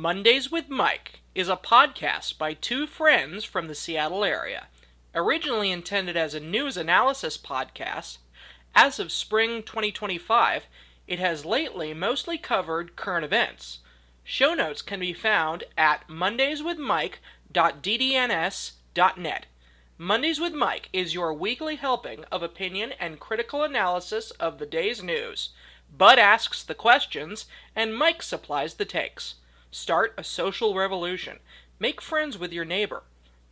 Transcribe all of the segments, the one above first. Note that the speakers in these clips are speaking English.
Mondays with Mike is a podcast by two friends from the Seattle area. Originally intended as a news analysis podcast, as of spring 2025, it has lately mostly covered current events. Show notes can be found at mondayswithmike.ddns.net. Mondays with Mike is your weekly helping of opinion and critical analysis of the day's news. Bud asks the questions, and Mike supplies the takes. Start a social revolution. Make friends with your neighbor.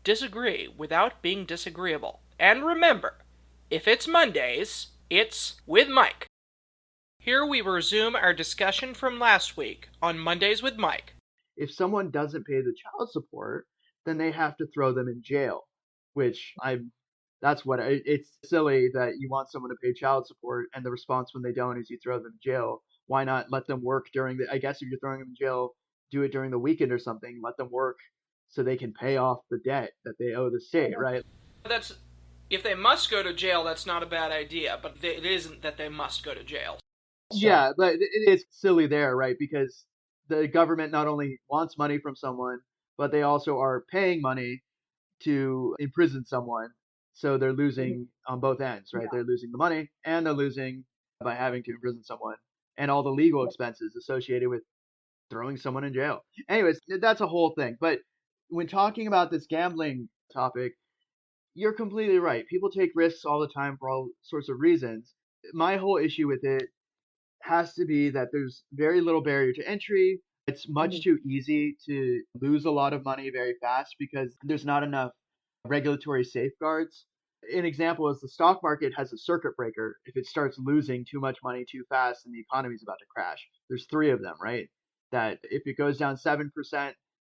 Disagree without being disagreeable. And remember, if it's Mondays, it's with Mike. Here we resume our discussion from last week on Mondays with Mike. If someone doesn't pay the child support, then they have to throw them in jail, it's silly that you want someone to pay child support and the response when they don't is you throw them in jail. Why not let them work I guess if you're throwing them in jail, do it during the weekend or something, let them work so they can pay off the debt that they owe the state, right? That's if they must go to jail, that's not a bad idea, but it isn't that they must go to jail. Yeah, but it is silly there, right? Because the government not only wants money from someone, but they also are paying money to imprison someone. So they're losing on both ends, right? Yeah. They're losing the money and they're losing by having to imprison someone and all the legal expenses associated with throwing someone in jail. Anyways, that's a whole thing. But when talking about this gambling topic, you're completely right. People take risks all the time for all sorts of reasons. My whole issue with it has to be that there's very little barrier to entry. It's much too easy to lose a lot of money very fast because there's not enough regulatory safeguards. An example is the stock market has a circuit breaker. If it starts losing too much money too fast and the economy is about to crash, there's three of them, right? That if it goes down 7%,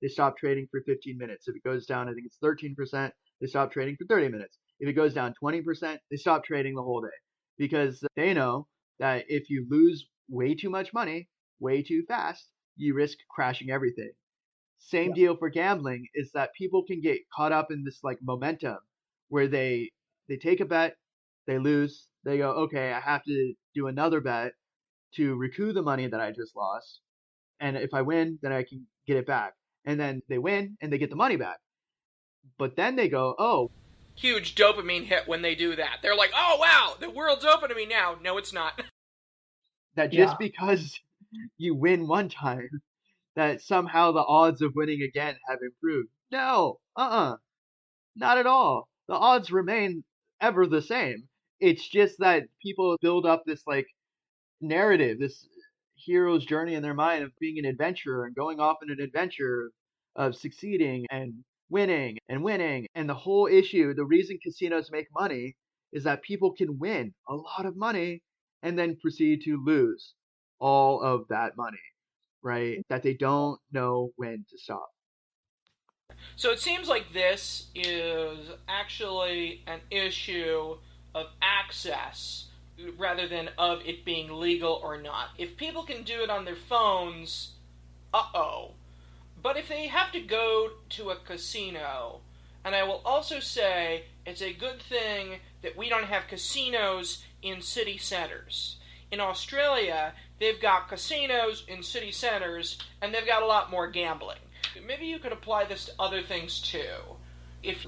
they stop trading for 15 minutes. If it goes down, I think it's 13%, they stop trading for 30 minutes. If it goes down 20%, they stop trading the whole day because they know that if you lose way too much money way too fast, you risk crashing everything. Same deal for gambling is that people can get caught up in this like momentum where they take a bet, they lose, they go, okay, I have to do another bet to recoup the money that I just lost. And if I win, then I can get it back. And then they win and they get the money back. But then they go, oh, huge dopamine hit when they do that. They're like, oh wow, the world's open to me now. No, it's not. That just because you win one time, that somehow the odds of winning again have improved. No, not at all. The odds remain ever the same. It's just that people build up this like narrative, this hero's journey in their mind of being an adventurer and going off on an adventure of succeeding and winning and winning. And the whole issue, the reason casinos make money is that people can win a lot of money and then proceed to lose all of that money, right? That they don't know when to stop. So it seems like this is actually an issue of access rather than of it being legal or not. If people can do it on their phones, uh-oh. But if they have to go to a casino, and I will also say it's a good thing that we don't have casinos in city centers. In Australia, they've got casinos in city centers, and they've got a lot more gambling. Maybe you could apply this to other things too.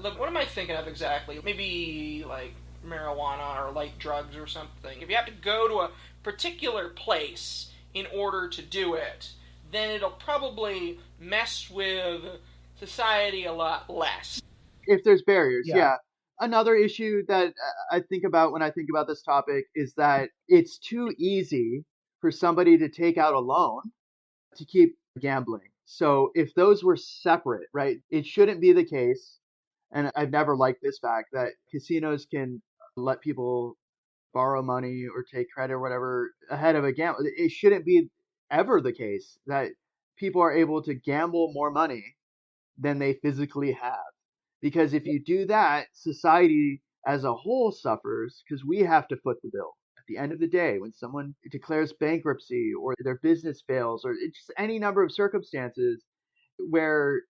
What am I thinking of exactly? Maybe like marijuana or light drugs or something. If you have to go to a particular place in order to do it, then it'll probably mess with society a lot less. If there's barriers, yeah. Another issue that I think about when I think about this topic is that it's too easy for somebody to take out a loan to keep gambling. So if those were separate, right, it shouldn't be the case. And I've never liked this fact that casinos can let people borrow money or take credit or whatever ahead of a gamble. It shouldn't be ever the case that people are able to gamble more money than they physically have. Because if you do that, society as a whole suffers because we have to foot the bill. At the end of the day, when someone declares bankruptcy or their business fails or it's just any number of circumstances where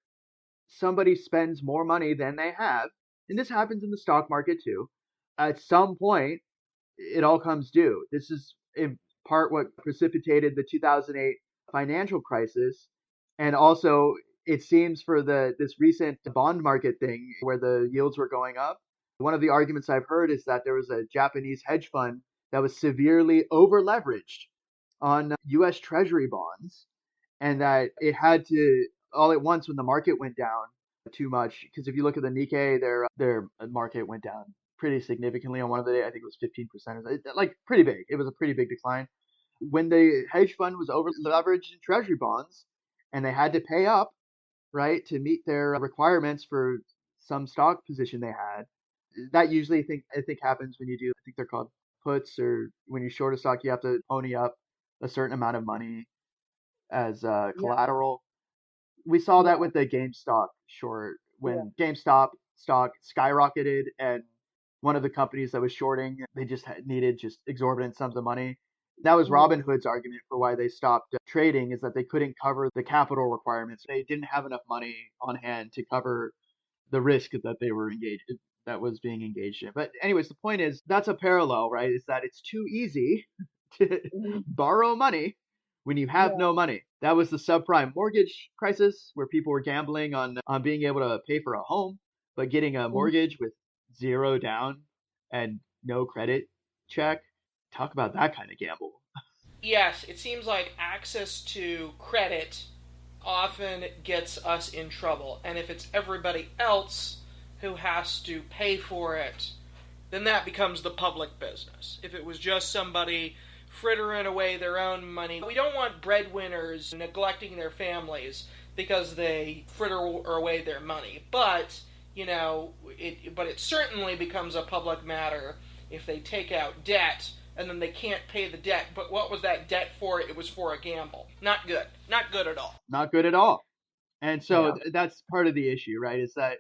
somebody spends more money than they have, and this happens in the stock market too, at some point, it all comes due. This is in part what precipitated the 2008 financial crisis And also, it seems for this recent bond market thing where the yields were going up, one of the arguments I've heard is that there was a Japanese hedge fund that was severely over leveraged on US Treasury bonds, and that it had to all at once when the market went down too much. Because if you look at the Nikkei, their market went down pretty significantly on one of the days. I think it was 15%, like pretty big. It was a pretty big decline when the hedge fund was over leveraged in treasury bonds and they had to pay up, right, to meet their requirements for some stock position they had. That usually I think happens when you do, I think they're called puts, or when you short a stock, you have to pony up a certain amount of money as Yeah. collateral. We saw that Yeah. with the GameStop short Yeah. when GameStop stock skyrocketed and one of the companies that was shorting, they just needed just exorbitant sums of money. That was Mhm. Robinhood's argument for why they stopped trading, is that they couldn't cover the capital requirements. They didn't have enough money on hand to cover the risk that they were engaged that was being engaged in. But anyways, the point is that's a parallel, right? Is that it's too easy to Mhm. borrow money when you have Yeah. no money. That was the subprime mortgage crisis where people were gambling on being able to pay for a home, but getting a Mhm. mortgage with zero down and no credit check. Talk about that kind of gamble. Yes, it seems like access to credit often gets us in trouble. And if it's everybody else who has to pay for it, then that becomes the public business. If it was just somebody frittering away their own money, we don't want breadwinners neglecting their families because they fritter away their money. But, it certainly becomes a public matter if they take out debt and then they can't pay the debt. But what was that debt for? It was for a gamble. Not good. Not good at all. Not good at all. And so Yeah. that's part of the issue, right? Is that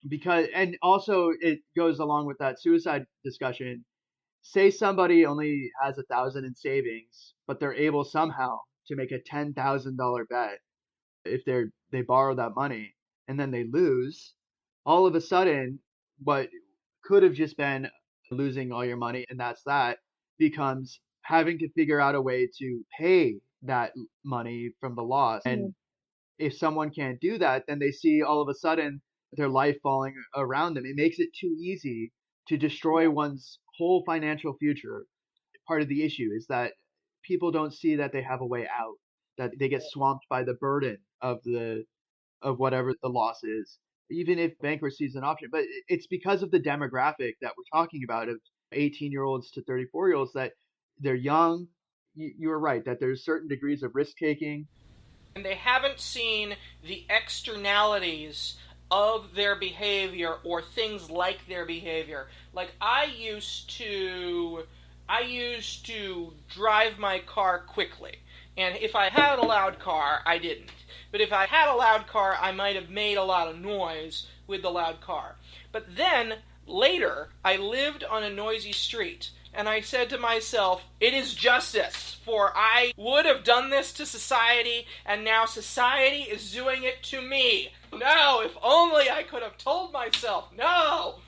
because, and also it goes along with that suicide discussion. Say somebody only has 1,000 in savings, but they're able somehow to make a $10,000 bet if they borrow that money and then they lose. All of a sudden, what could have just been losing all your money and that's that becomes having to figure out a way to pay that money from the loss. And Mhm. if someone can't do that, then they see all of a sudden their life falling around them. It makes it too easy to destroy Yeah. one's whole financial future. Part of the issue is that people don't see that they have a way out, that they get swamped by the burden of whatever the loss is, even if bankruptcy is an option. But it's because of the demographic that we're talking about of 18-year-olds to 34-year-olds that they're young. You are right that there's certain degrees of risk taking. And they haven't seen the externalities of their behavior or things like their behavior. Like I used to drive my car quickly. And if I had a loud car, I didn't. But if I had a loud car, I might have made a lot of noise with the loud car. But then later, I lived on a noisy street and I said to myself, it is justice, for I would have done this to society, and now society is doing it to me. No, if only I could have told myself, no!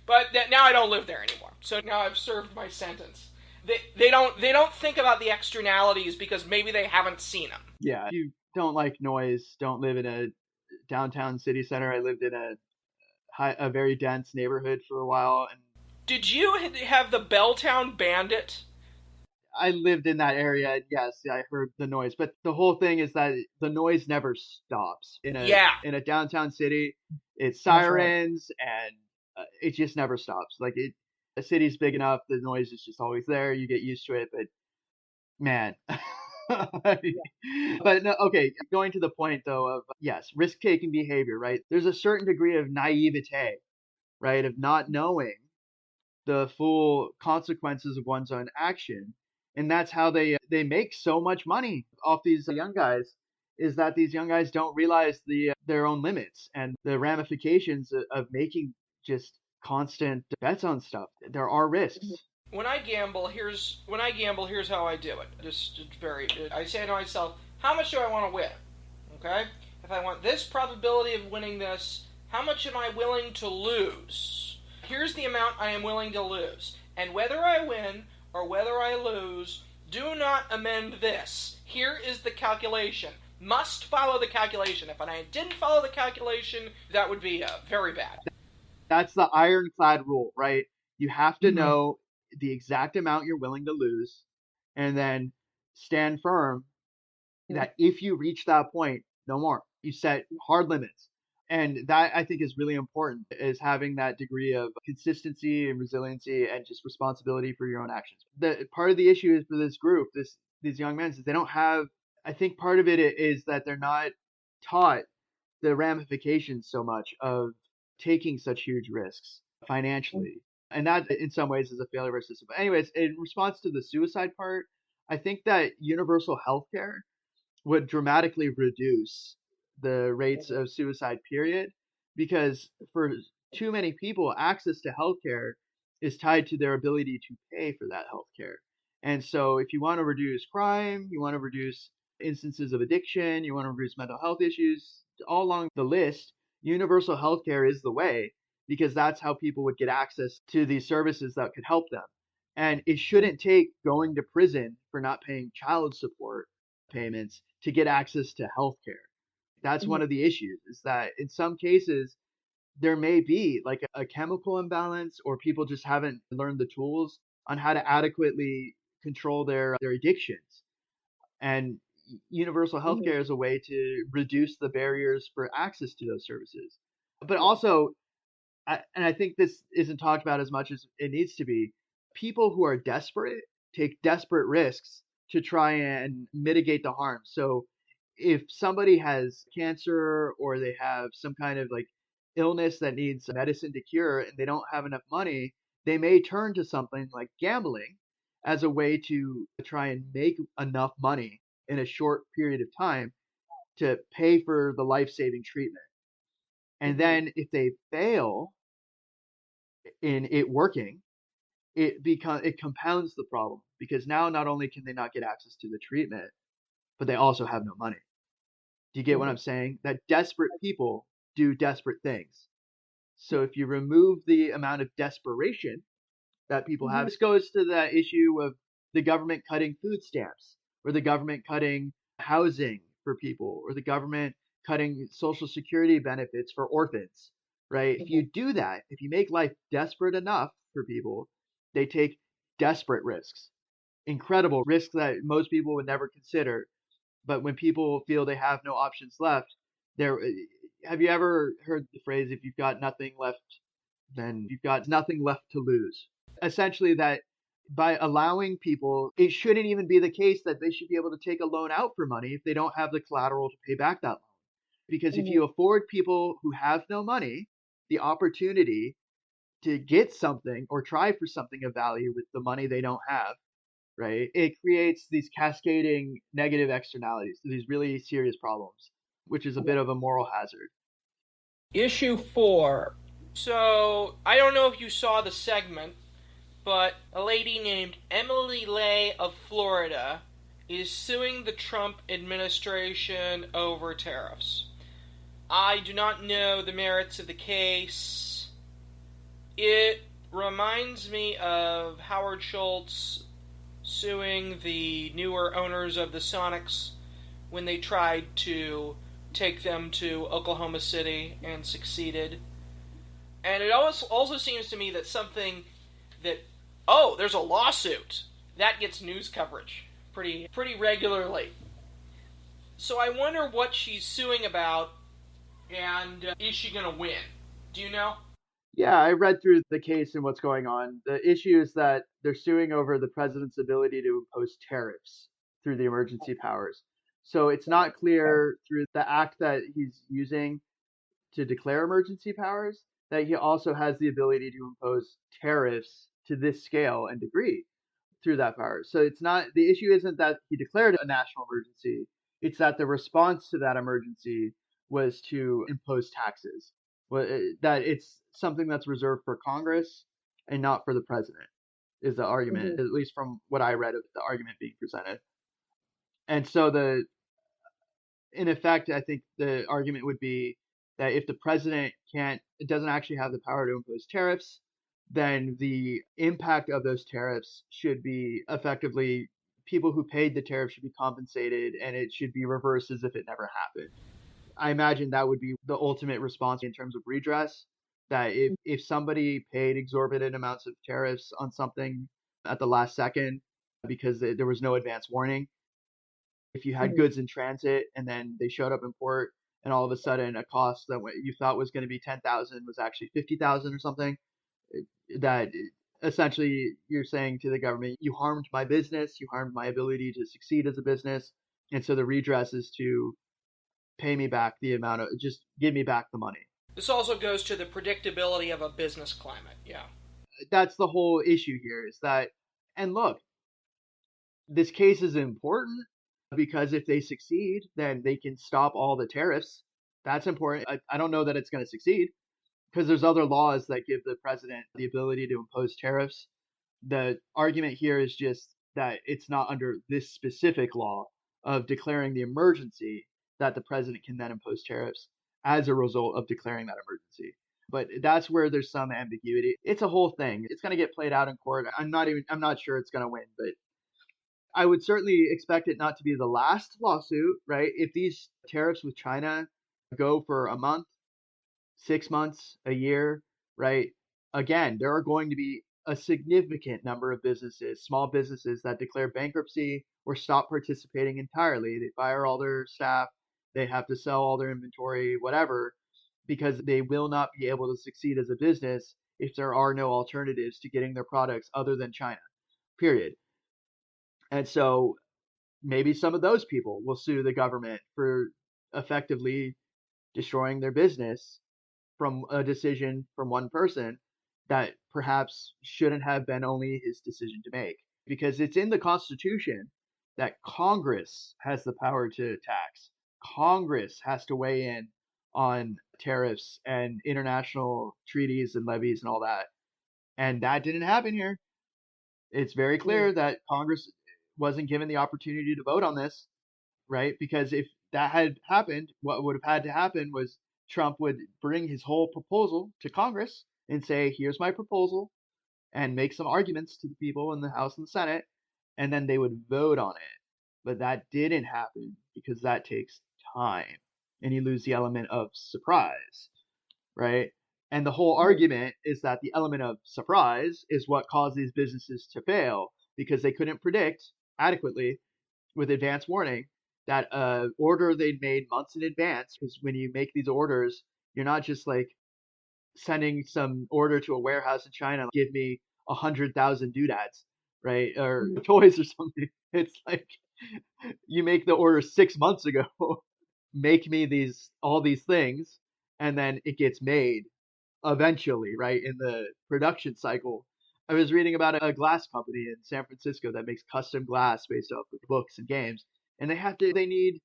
But now I don't live there anymore, so now I've served my sentence. They don't think about the externalities because maybe they haven't seen them. Yeah, if you don't like noise, don't live in a downtown city center. I lived in a very dense neighborhood for a while, and Did you have the Belltown Bandit? I lived in that area. And yes, I heard the noise, but the whole thing is that the noise never stops Yeah. in a downtown city. It's That's right. sirens, and it just never stops. Like it, a city's big enough, the noise is just always there. You get used to it, but man. Yeah. But no, okay, going to the point though of yes, risk taking behavior, right? There's a certain degree of naivete, right, of not knowing the full consequences of one's own action, and that's how they make so much money off these young guys. Is that these young guys don't realize their own limits and the ramifications of making just constant bets on stuff. There are Mhm. risks. Here's how I do it. I say to myself, how much do I want to win? Okay? If I want this probability of winning this, how much am I willing to lose? Here's the amount I am willing to lose. And whether I win or whether I lose do not amend this. Here is the calculation. Must follow the calculation. If I didn't follow the calculation, that would be very bad. That's the ironclad rule, right? You have to Mm-hmm. know the exact amount you're willing to lose and then stand firm that if you reach that point, no more. You set hard limits. And that I think is really important is having that degree of consistency and resiliency and just responsibility for your own actions. The part of the issue is for this group, these young men, is they don't have I think part of it is that they're not taught the ramifications so much of taking such huge risks financially. And that in some ways is a failure of our system. But anyways, in response to the suicide part, I think that universal healthcare would dramatically reduce the rates of suicide, period, because for too many people, access to healthcare is tied to their ability to pay for that healthcare. And so if you want to reduce crime, you want to reduce instances of addiction, you want to reduce mental health issues, all along the list, universal healthcare is the way because that's how people would get access to these services that could help them. And it shouldn't take going to prison for not paying child support payments to get access to healthcare. That's one of the issues is that in some cases there may be like a chemical imbalance or people just haven't learned the tools on how to adequately control their addictions. And universal healthcare is a way to reduce the barriers for access to those services. But also and I think this isn't talked about as much as it needs to be. People who are desperate take desperate risks to try and mitigate the harm. So if somebody has cancer or they have some kind of like illness that needs medicine to cure and they don't have enough money, they may turn to something like gambling as a way to try and make enough money in a short period of time to pay for the life-saving treatment. And then if they fail in it working, it compounds the problem because now not only can they not get access to the treatment, but they also have no money. Do you get what I'm saying? That desperate people do desperate things. So if you remove the amount of desperation that people have, this goes to that issue of the government cutting food stamps, or the government cutting housing for people, or the government cutting social security benefits for orphans, right? If you do that, if you make life desperate enough for people, they take desperate risks, incredible risks that most people would never consider. But when people feel they have no options left, there have you ever heard the phrase if you've got nothing left, then you've got nothing left to lose? Essentially that by allowing people, it shouldn't even be the case that they should be able to take a loan out for money if they don't have the collateral to pay back that loan. Because if you afford people who have no money the opportunity to get something or try for something of value with the money they don't have, right? It creates these cascading negative externalities, these really serious problems, which is a bit of a moral hazard. Issue 4. So, I don't know if you saw the segment, but a lady named Emily Lay of Florida is suing the Trump administration over tariffs. I do not know the merits of the case. It reminds me of Howard Schultz suing the newer owners of the Sonics when they tried to take them to Oklahoma City and succeeded. And it also seems to me that something that, oh, there's a lawsuit, that gets news coverage pretty regularly. So I wonder what she's suing about, and is she going to win? Do you know? Yeah, I read through the case and what's going on. The issue is that they're suing over the president's ability to impose tariffs through the emergency powers. So it's not clear through the act that he's using to declare emergency powers that he also has the ability to impose tariffs to this scale and degree through that power. So it's not the issue isn't that he declared a national emergency, it's that the response to that emergency was to impose taxes. That it's something that's reserved for Congress and not for the president is the argument, at least from what I read of the argument being presented. And so the in effect, I think the argument would be that if the president doesn't actually have the power to impose tariffs, then the impact of those tariffs should be effectively people who paid the tariff should be compensated and it should be reversed as if it never happened. I imagine that would be the ultimate response in terms of redress. That if somebody paid exorbitant amounts of tariffs on something at the last second because there was no advance warning, if you had goods in transit and then they showed up in port and all of a sudden a cost that you thought was going to be 10,000 was actually 50,000 or something, that essentially you're saying to the government, you harmed my business, you harmed my ability to succeed as a business, and so the redress is to pay me back the amount of, just give me back the money. This also goes to the predictability of a business climate. Yeah. That's the whole issue here is that, and look, this case is important because if they succeed, then they can stop all the tariffs. That's important. I don't know that it's going to succeed because there's other laws that give the president the ability to impose tariffs. The argument here is just that it's not under this specific law of declaring the emergency that the president can then impose tariffs as a result of declaring that emergency. But that's where there's some ambiguity. It's a whole thing. It's going to get played out in court. I'm not sure it's going to win, but I would certainly expect it not to be the last lawsuit, right? If these tariffs with China go for a month, 6 months, a year, right? Again, there are going to be a significant number of businesses, small businesses that declare bankruptcy or stop participating entirely. They fire all their staff, they have to sell all their inventory, whatever, because they will not be able to succeed as a business if there are no alternatives to getting their products other than China, period. And so maybe some of those people will sue the government for effectively destroying their business from a decision from one person that perhaps shouldn't have been only his decision to make. Because it's in the Constitution that Congress has the power to tax. Congress has to weigh in on tariffs and international treaties and levies and all that. And that didn't happen here. It's very clear that Congress wasn't given the opportunity to vote on this, right? Because if that had happened, what would have had to happen was Trump would bring his whole proposal to Congress and say, here's my proposal, and make some arguments to the people in the House and the Senate, and then they would vote on it. But that didn't happen because that takes time, and you lose the element of surprise, right? And the whole argument is that the element of surprise is what caused these businesses to fail because they couldn't predict adequately with advance warning that order they'd made months in advance. Because when you make these orders, you're not just like sending some order to a warehouse in China, give me 100,000 doodads, right, or toys or something. It's like you make the order 6 months ago, make me all these things, and then it gets made eventually, right, in the production cycle. I was reading about a glass company in San Francisco that makes custom glass based off of books and games, and they need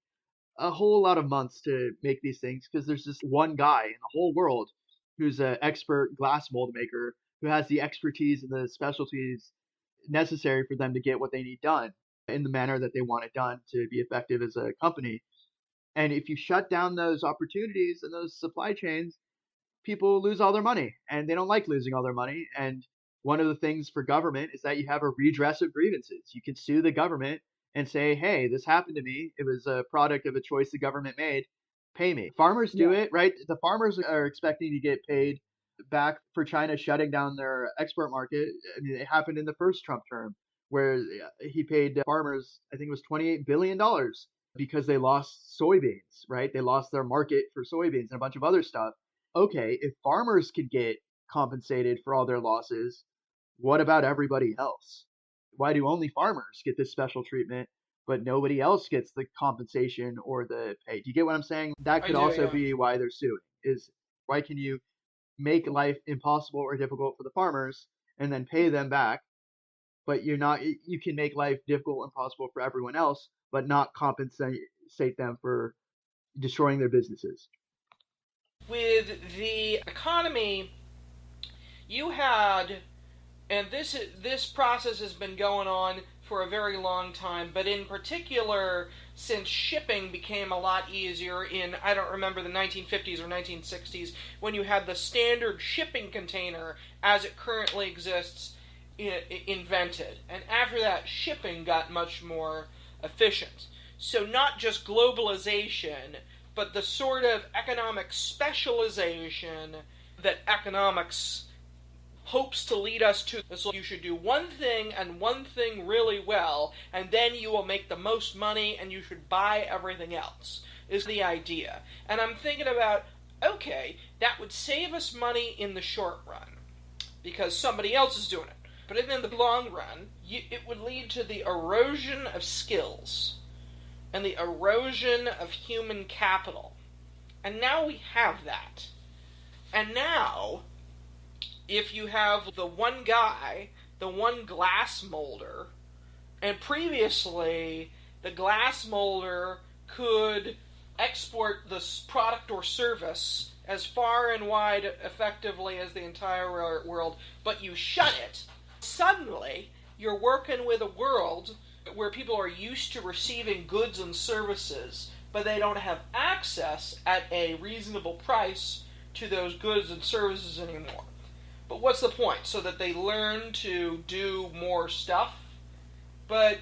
a whole lot of months to make these things because there's just one guy in the whole world who's an expert glass mold maker who has the expertise and the specialties necessary for them to get what they need done in the manner that they want it done to be effective as a company. And if you shut down those opportunities and those supply chains, people lose all their money and they don't like losing all their money. And one of the things for government is that you have a redress of grievances. You can sue the government and say, hey, this happened to me. It was a product of a choice the government made. Pay me. Farmers do it, right? The farmers are expecting to get paid back for China shutting down their export market. I mean, it happened in the first Trump term where he paid farmers, I think it was $28 billion because they lost soybeans, right? They lost their market for soybeans and a bunch of other stuff. Okay, if farmers could get compensated for all their losses, what about everybody else? Why do only farmers get this special treatment, but nobody else gets the compensation or the pay? Do you get what I'm saying? That could also be why they're suing, is why can you make life impossible or difficult for the farmers and then pay them back, but you can make life difficult and impossible for everyone else, but not compensate them for destroying their businesses. With the economy, you had, and this process has been going on for a very long time, but in particular, since shipping became a lot easier in, I don't remember, the 1950s or 1960s, when you had the standard shipping container as it currently exists, invented, and after that, shipping got much more efficient. So not just globalization, but the sort of economic specialization that economics hopes to lead us to. So you should do one thing and one thing really well, and then you will make the most money and you should buy everything else, is the idea. And I'm thinking about, okay, that would save us money in the short run, because somebody else is doing it. But in the long run, it would lead to the erosion of skills and the erosion of human capital. And now we have that. And now, if you have the one guy, the one glass molder, and previously the glass molder could export this product or service as far and wide effectively as the entire world, but you shut it, suddenly you're working with a world where people are used to receiving goods and services, but they don't have access at a reasonable price to those goods and services anymore. But what's the point? So that they learn to do more stuff, but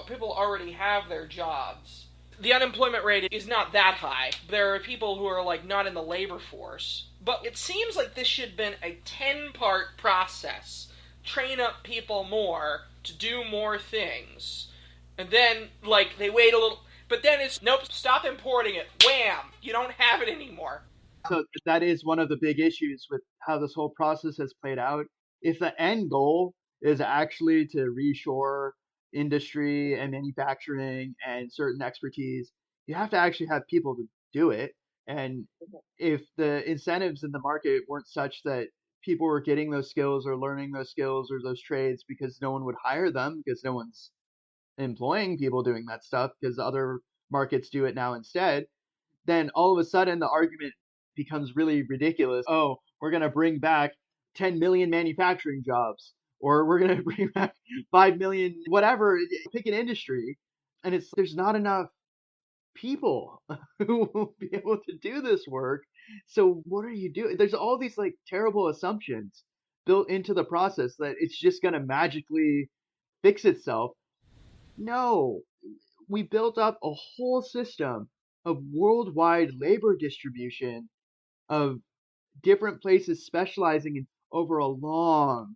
people already have their jobs. The unemployment rate is not that high. There are people who are not in the labor force. But it seems like this should have been a 10-part process. Train up people more to do more things. And then, they wait a little. But then it's, nope, stop importing it. Wham! You don't have it anymore. So that is one of the big issues with how this whole process has played out. If the end goal is actually to reshore industry and manufacturing and certain expertise, you have to actually have people to do it. And if the incentives in the market weren't such that people were getting those skills or learning those skills or those trades because no one would hire them, because no one's employing people doing that stuff because other markets do it now instead, then all of a sudden the argument becomes really ridiculous. Oh, we're going to bring back 10 million manufacturing jobs, or we're going to bring back 5 million, whatever, pick an industry. And there's not enough people who will be able to do this work. So what are you doing? There's all these terrible assumptions built into the process that it's just going to magically fix itself. No, we built up a whole system of worldwide labor distribution of different places specializing in over a long,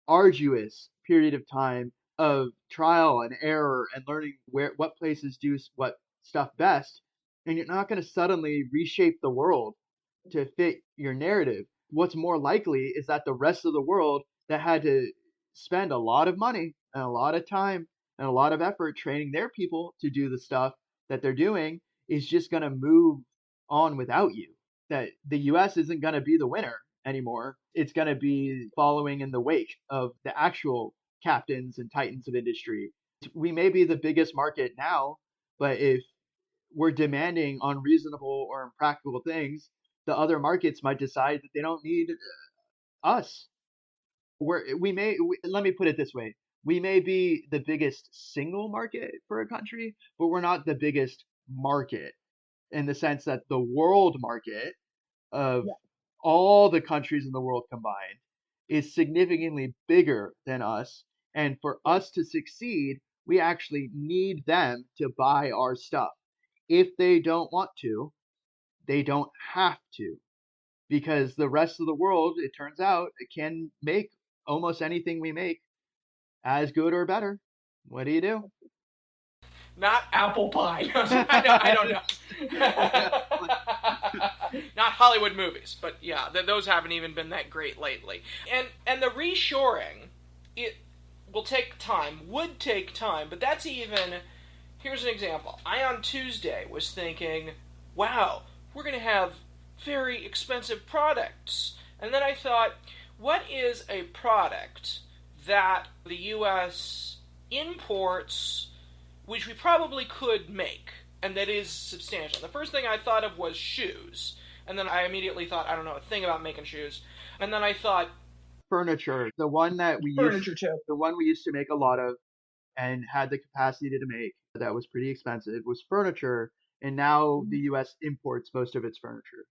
arduous period of time of trial and error and learning what places do what stuff best. And you're not going to suddenly reshape the world to fit your narrative. What's more likely is that the rest of the world that had to spend a lot of money and a lot of time and a lot of effort training their people to do the stuff that they're doing is just going to move on without you. That the US isn't going to be the winner anymore. It's going to be following in the wake of the actual captains and titans of industry. We may be the biggest market now, but if we're demanding unreasonable or impractical things, the other markets might decide that they don't need us. Let me put it this way. We may be the biggest single market for a country, but we're not the biggest market in the sense that the world market of all the countries in the world combined is significantly bigger than us. And for us to succeed, we actually need them to buy our stuff. If they don't want to, they don't have to, because the rest of the world, it turns out, it can make almost anything we make as good or better. What do you do? Not apple pie. I don't know. Not Hollywood movies, but yeah, those haven't even been that great lately. And the reshoring, it will take time, would take time, but that's even. Here's an example. I on Tuesday was thinking, wow, we're going to have very expensive products. And then I thought, what is a product that the U.S. imports, which we probably could make, and that is substantial? The first thing I thought of was shoes. And then I immediately thought, I don't know a thing about making shoes. And then I thought, furniture. The one we used to make a lot of and had the capacity to make that was pretty expensive was furniture, and now the US imports most of its furniture.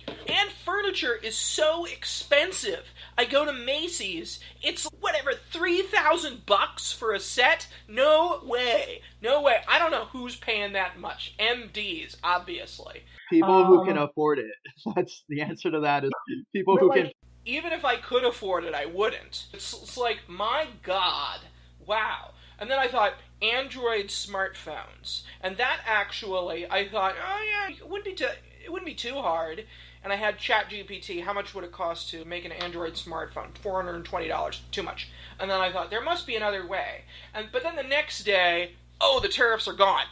And furniture is so expensive. I go to Macy's, it's whatever, $3,000 for a set? No way. No way. I don't know who's paying that much. MDs, obviously. People who can afford it. That's the answer to that is people who can. Even if I could afford it, I wouldn't. It's like, my God, wow. And then I thought, Android smartphones. And that actually, I thought, oh yeah, it wouldn't be too hard. And I had ChatGPT, how much would it cost to make an Android smartphone? $420, too much. And then I thought, there must be another way. But then the next day, oh, the tariffs are gone.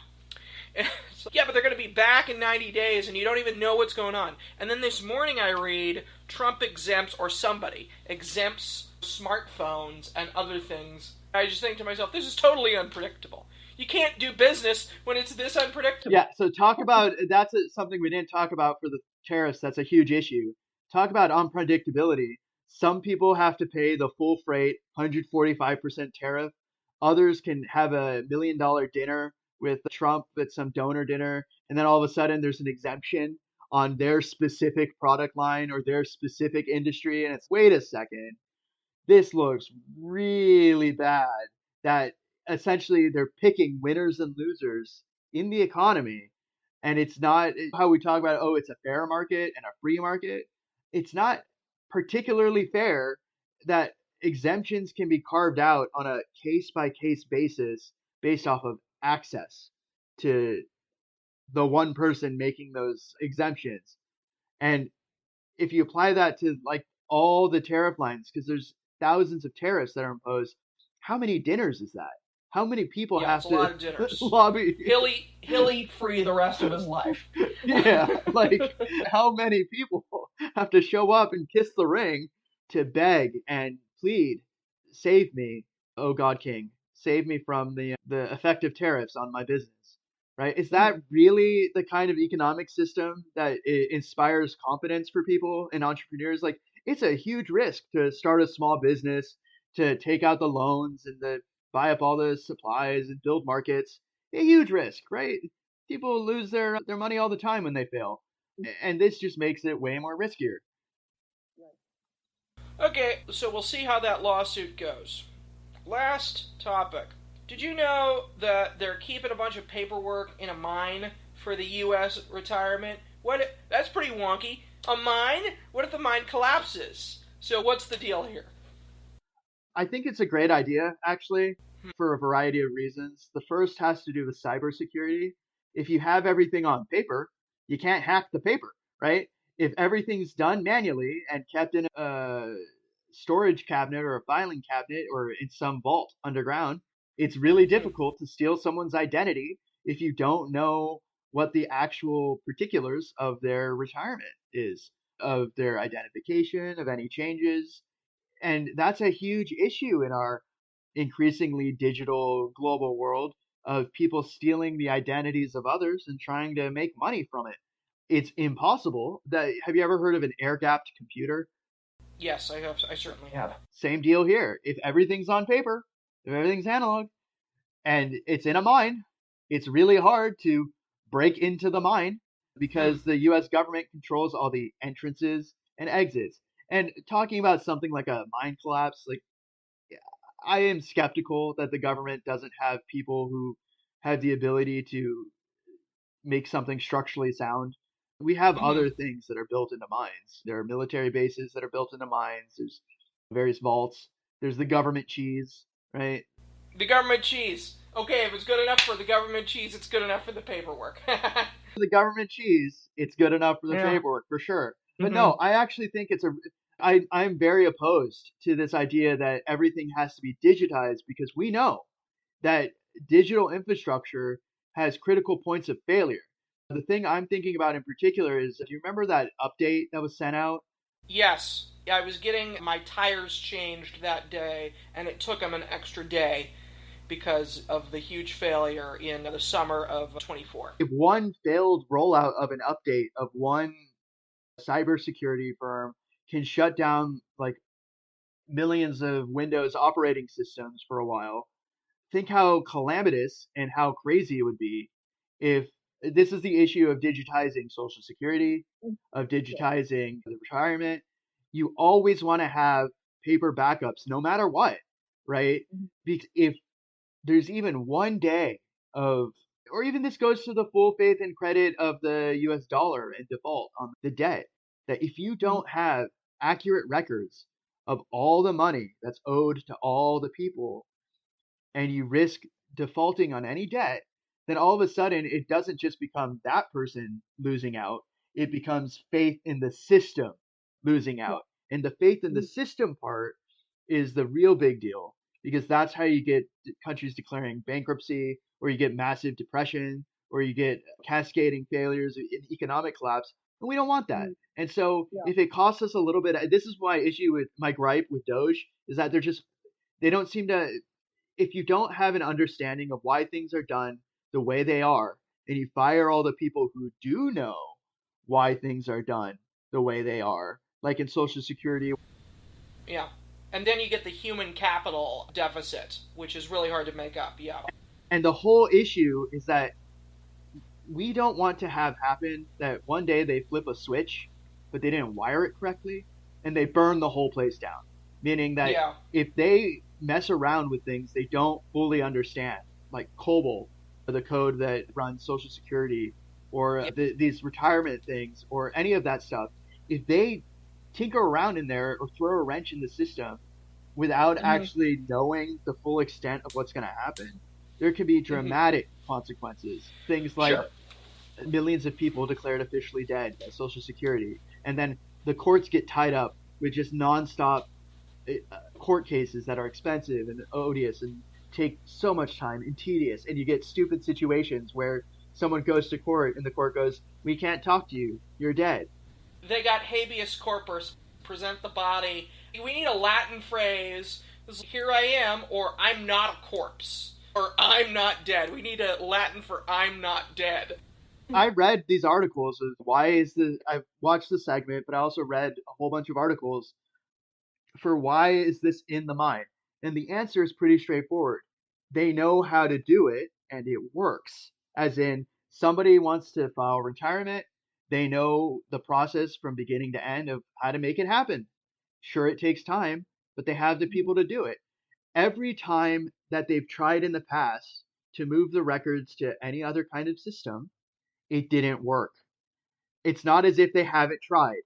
So, yeah, but they're going to be back in 90 days and you don't even know what's going on. And then this morning I read Trump exempts, or somebody exempts smartphones and other things. I just think to myself, this is totally unpredictable. You can't do business when it's this unpredictable. Yeah, so talk about something we didn't talk about for the tariffs. That's a huge issue. Talk about unpredictability. Some people have to pay the full freight, 145% tariff. Others can have a $1 million dinner with Trump at some donor dinner, and then all of a sudden there's an exemption on their specific product line or their specific industry, and it's wait a second, this looks really bad. That essentially they're picking winners and losers in the economy. And it's not how we talk about, oh, it's a fair market and a free market. It's not particularly fair that exemptions can be carved out on a case by case basis based off of access to the one person making those exemptions. And if you apply that to like all the tariff lines, because there's thousands of tariffs that are imposed, how many dinners is that? How many people Yeah, it's have a lot to of dinners. lobby? He'll eat free the rest of his life. Yeah, like how many people have to show up and kiss the ring to beg and plead, save me, oh God King, save me from the effective tariffs on my business, right? Is that really the kind of economic system that inspires confidence for people and entrepreneurs? Like, it's a huge risk to start a small business, to take out the loans and to buy up all the supplies and build markets. A huge risk, right? People lose their money all the time when they fail, and this just makes it way more riskier. Okay, so we'll see how that lawsuit goes. Last topic. Did you know that they're keeping a bunch of paperwork in a mine for the U.S. retirement? That's pretty wonky. A mine? What if the mine collapses? So what's the deal here? I think it's a great idea, actually, for a variety of reasons. The first has to do with cybersecurity. If you have everything on paper, you can't hack the paper, right? If everything's done manually and kept in a storage cabinet or a filing cabinet or in some vault underground, it's really difficult to steal someone's identity if you don't know what the actual particulars of their retirement is, of their identification, of any changes. And that's a huge issue in our increasingly digital global world of people stealing the identities of others and trying to make money from it. It's impossible. Have you ever heard of an air gapped computer? Yes, I have. I certainly have. Same deal here. If everything's on paper, if everything's analog, and it's in a mine, it's really hard to break into the mine because the US government controls all the entrances and exits. And talking about something like a mine collapse, like I am skeptical that the government doesn't have people who have the ability to make something structurally sound. We have Mm-hmm. other things that are built into mines. There are military bases that are built into mines. There's various vaults. There's the government cheese, right? The government cheese. Okay, if it's good enough for the government cheese, it's good enough for the paperwork. The government cheese, it's good enough for the Yeah. paperwork for sure. But Mm-hmm. no, I actually think I'm very opposed to this idea that everything has to be digitized because we know that digital infrastructure has critical points of failure. The thing I'm thinking about in particular is, do you remember that update that was sent out? Yes, I was getting my tires changed that day, and it took them an extra day because of the huge failure in the summer of 24. If one failed rollout of an update of one cybersecurity firm can shut down like millions of Windows operating systems for a while, think how calamitous and how crazy it would be if This is the issue of digitizing Social Security, of Yeah. digitizing the retirement. You always want to have paper backups no matter what, right? Mhm. Because if there's even one day of, or even this goes to the full faith and credit of the US dollar and default on the debt, that if you Mhm. don't have accurate records of all the money that's owed to all the people, and you risk defaulting on any debt, then all of a sudden it doesn't just become that person losing out, it becomes faith in the system losing Yeah. out. And the faith in the Mhm. system part is the real big deal because that's how you get countries declaring bankruptcy, or you get massive depression, or you get cascading failures in economic collapse. And we don't want that. Mhm. And so Yeah. if it costs us a little bit, this is my issue with my gripe with Doge is that they don't seem to, if you don't have an understanding of why things are done the way they are, and you fire all the people who do know why things are done the way they are, like in Social Security. Yeah. And then you get the human capital deficit, which is really hard to make up. Yeah. And the whole issue is that we don't want to have happen that one day they flip a switch, but they didn't wire it correctly, and they burn the whole place down. Meaning that Yeah. if they mess around with things they don't fully understand, like COBOL, the code that runs Social Security, or Yeah. these retirement things, or any of that stuff, if they tinker around in there or throw a wrench in the system without Mhm. actually knowing the full extent of what's going to happen, there could be Mm-hmm. dramatic consequences. Things like Sure. millions of people declared officially dead by Social Security, and then the courts get tied up with just nonstop court cases that are expensive and odious and take so much time and tedious, and you get stupid situations where someone goes to court and the court goes, "We can't talk to you. You're dead." They got habeas corpus, present the body. We need a Latin phrase. Here I am, or I'm not a corpse, or I'm not dead. We need a Latin for I'm not dead. I read these articles of why is the I've watched the segment, but I also read a whole bunch of articles for why is this in the mind? And the answer is pretty straightforward. They know how to do it and it works. As in, somebody wants to file retirement, they know the process from beginning to end of how to make it happen. Sure, it takes time, but they have the Mhm. people to do it. Every time that they've tried in the past to move the records to any other kind of system, it didn't work. It's not as if they haven't tried.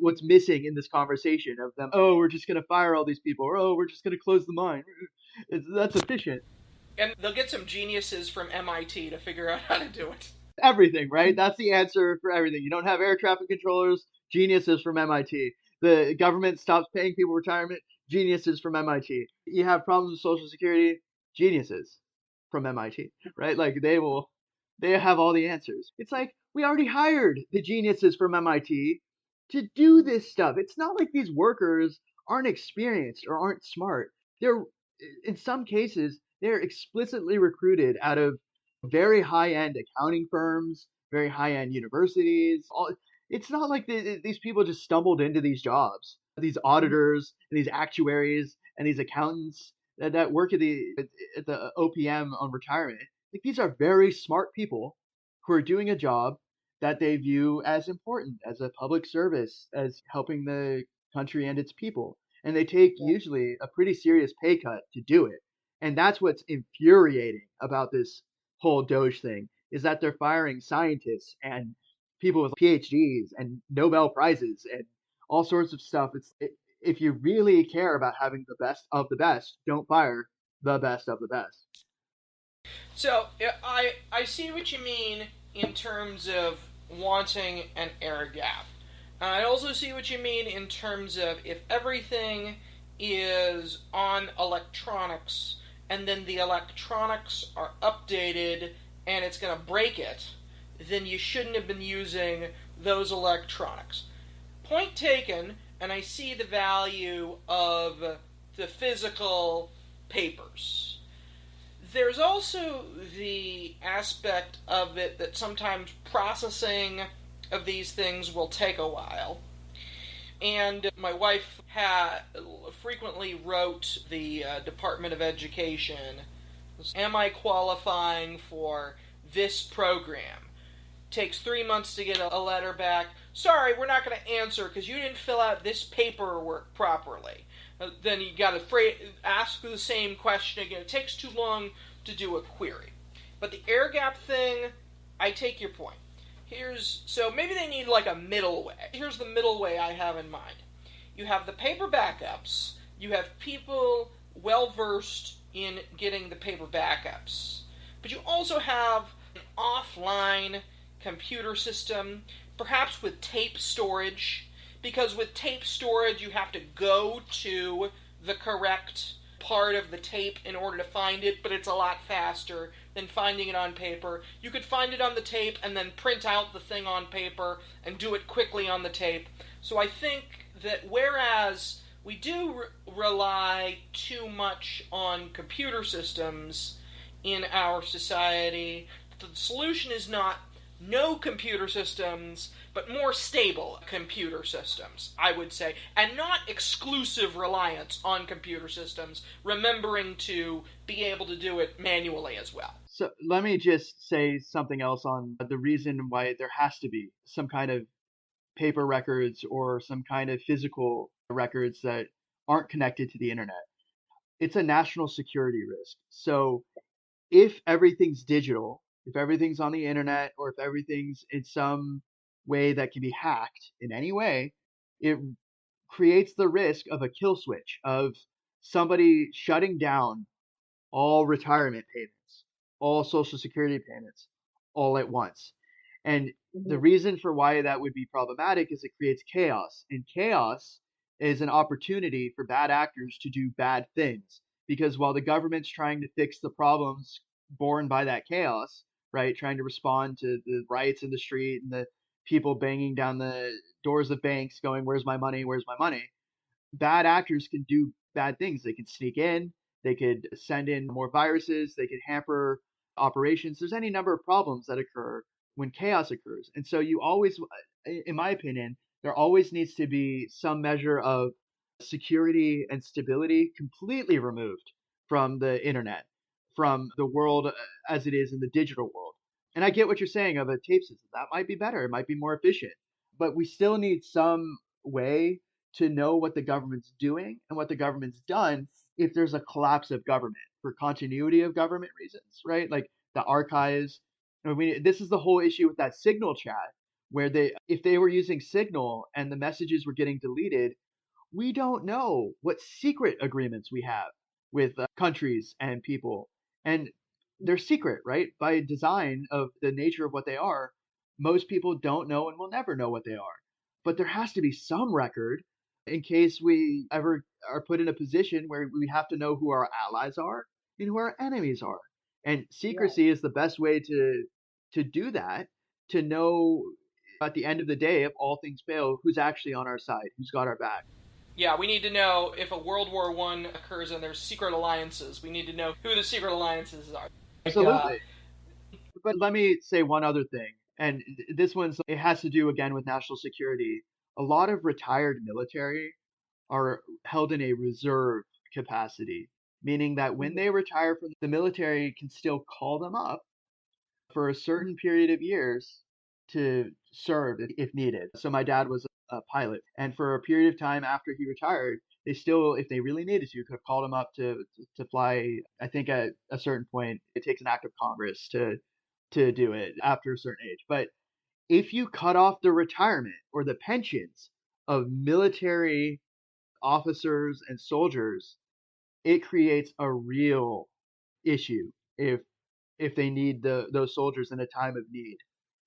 What's missing in this conversation of them. Oh, we're just gonna fire all these people, or oh, we're just gonna close the mine. That's efficient. And they'll get some geniuses from MIT to figure out how to do it. Everything, right? That's the answer for everything. You don't have air traffic controllers, geniuses from MIT. The government stops paying people retirement, geniuses from MIT. You have problems with Social Security, geniuses from MIT, right? Like they have all the answers. It's like we already hired the geniuses from MIT to do this stuff. It's not like these workers aren't experienced or aren't smart. They're, in some cases, they're explicitly recruited out of very high end accounting firms, very high end universities. It's not like these people just stumbled into these jobs. These Mhm. auditors and these actuaries and these accountants that work at the OPM on retirement. Like these are very smart people who are doing a job that they view as important, as a public service, as helping the country and its people. And they take Yeah. usually a pretty serious pay cut to do it. And that's what's infuriating about this whole Doge thing is that they're firing scientists and people with PhDs and Nobel prizes and all sorts of stuff. If you really care about having the best of the best, don't fire the best of the best. So I see what you mean in terms of wanting an air gap. I also see what you mean in terms of if everything is on electronics and then the electronics are updated and it's going to break it, then you shouldn't have been using those electronics. Point taken, and I see the value of the physical papers. There's also the aspect of it that sometimes processing of these things will take a while. And my wife frequently wrote the Department of Education, am I qualifying for this program. Takes 3 months to get a letter back. Sorry, we're not going to answer because you didn't fill out this paperwork properly. Then you got to ask the same question again. It takes too long to do a query. But the air gap thing, I take your point. So maybe they need like a middle way. Here's the middle way I have in mind. You have the paper backups. You have people well versed in getting the paper backups. But you also have an offline computer system, perhaps with tape storage, because with tape storage you have to go to the correct part of the tape in order to find it, but it's a lot faster than finding it on paper. You could find it on the tape and then print out the thing on paper and do it quickly on the tape. So I think that whereas we do rely too much on computer systems in our society, the solution is not no computer systems, but more stable computer systems, I would say, and not exclusive reliance on computer systems, remembering to be able to do it manually as well. So let me just say something else on the reason why there has to be some kind of paper records or some kind of physical records that aren't connected to the internet. It's a national security risk. So if everything's digital, if everything's on the internet, or if everything's in some way that can be hacked in any way, it creates the risk of a kill switch, of somebody shutting down all retirement payments, all social security payments, all at once. And the reason for why that would be problematic is it creates chaos. And chaos is an opportunity for bad actors to do bad things. Because while the government's trying to fix the problems born by that chaos, right, trying to respond to the riots in the street and the people banging down the doors of banks going, "Where's my money? Where's my money?" Bad actors can do bad things. They can sneak in, they could send in more viruses, they could hamper operations. There's any number of problems that occur when chaos occurs. And so you always, in my opinion, there always needs to be some measure of security and stability completely removed from the internet, from the world as it is in the digital world. And I get what you're saying of a tape system. That might be better, it might be more efficient, but we still need some way to know what the government's doing and what the government's done if there's a collapse of government for continuity of government reasons, right? Like the archives. I mean, this is the whole issue with that Signal chat, where if they were using Signal and the messages were getting deleted, we don't know what secret agreements we have with countries and people. And they're secret, right? By design of the nature of what they are, most people don't know and will never know what they are. But there has to be some record in case we ever are put in a position where we have to know who our allies are and who our enemies are. And secrecy is the best way to do that, to know at the end of the day, if all things fail, who's actually on our side, who's got our back. Yeah, we need to know if a World War I occurs and there's secret alliances. We need to know who the secret alliances are. Absolutely. But let me say one other thing, and it has to do again with national security. A lot of retired military are held in a reserve capacity, meaning that when they retire from the military can still call them up for a certain period of years to serve if needed. So my dad was a pilot, and for a period of time after he retired, they still, if they really needed to, could have called him up to fly. I think at a certain point, it takes an act of Congress to do it after a certain age. But if you cut off the retirement or the pensions of military officers and soldiers, it creates a real issue if they need those soldiers in a time of need,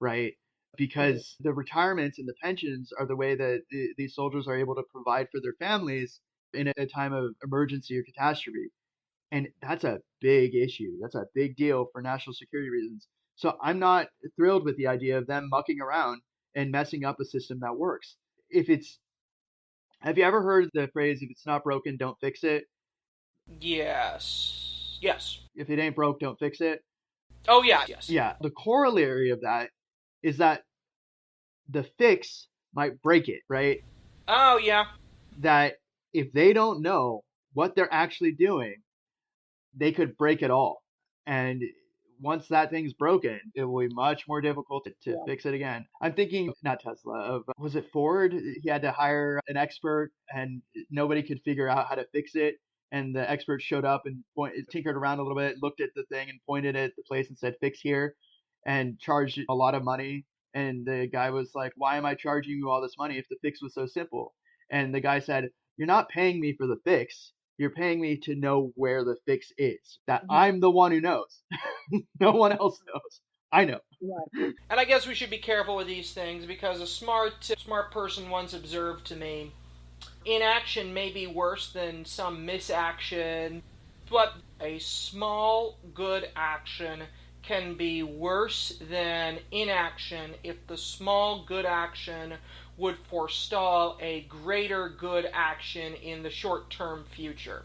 right? Because the retirements and the pensions are the way that these soldiers are able to provide for their families in a time of emergency or catastrophe. And that's a big issue. That's a big deal for national security reasons. So I'm not thrilled with the idea of them mucking around and messing up a system that works. If it's, have you ever heard the phrase, if it's not broken, don't fix it? Yes. Yes. If it ain't broke, don't fix it. Oh, yeah. Yes. Yeah. The corollary of that is that the fix might break it, right? Oh, yeah. That if they don't know what they're actually doing, they could break it all. And once that thing's broken, it will be much more difficult to Yeah. fix it again. I'm thinking, not Tesla, of, was it Ford? He had to hire an expert and nobody could figure out how to fix it. And the expert showed up and tinkered around a little bit, looked at the thing and pointed at the place and said, fix here, and charged a lot of money. And the guy was like, why am I charging you all this money if the fix was so simple? And the guy said, you're not paying me for the fix. You're paying me to know where the fix is. That Mhm. I'm the one who knows. No one else knows. I know. Right. And I guess we should be careful with these things because a smart person once observed to me, inaction may be worse than some misaction, but a small good action can be worse than inaction if the small good action would forestall a greater good action in the short term future.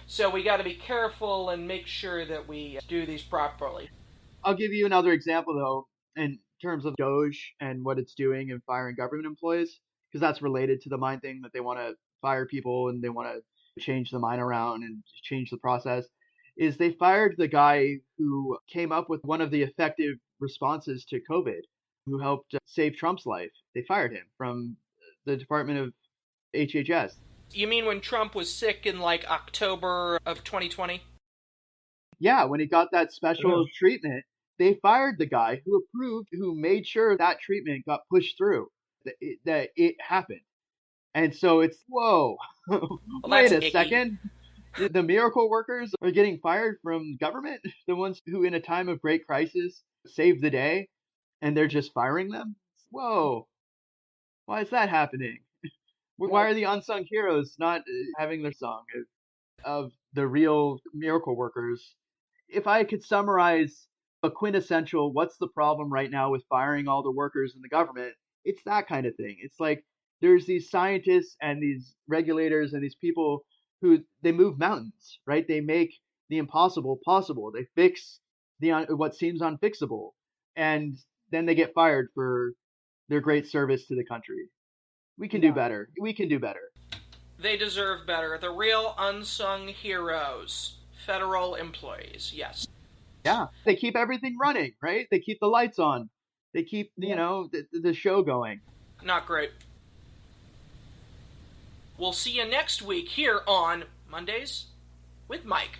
So we got to be careful and make sure that we do these properly. I'll give you another example, though, in terms of Doge and what it's doing in firing government employees, because that's related to the mine thing that they want to fire people and they want to change the mine around and change the process. Is they fired the guy who came up with one of the effective responses to COVID, who helped save Trump's life. They fired him from the Department of HHS. You mean when Trump was sick in like October of 2020? Yeah, when he got that special Ugh. treatment, they fired the guy who made sure that treatment got pushed through, that it happened. And so it's, whoa, Well, wait that's a icky. second. The miracle workers are getting fired from government, the ones who, in a time of great crisis, saved the day, and they're just firing them? Whoa, why is that happening? Why Right. are the unsung heroes not having their song of the real miracle workers? If I could summarize a quintessential, what's the problem right now with firing all the workers in the government? It's that kind of thing. It's like there's these scientists and these regulators and these people who they move mountains, right? They make the impossible possible. They fix what seems unfixable, and then they get fired for their great service to the country. We can do Yeah. better. We can do better. They deserve better. The real unsung heroes. Federal employees, yes. Yeah, they keep everything running, right? They keep the lights on. They keep, Yeah. the show going. Not great. We'll see you next week here on Mondays with Mike.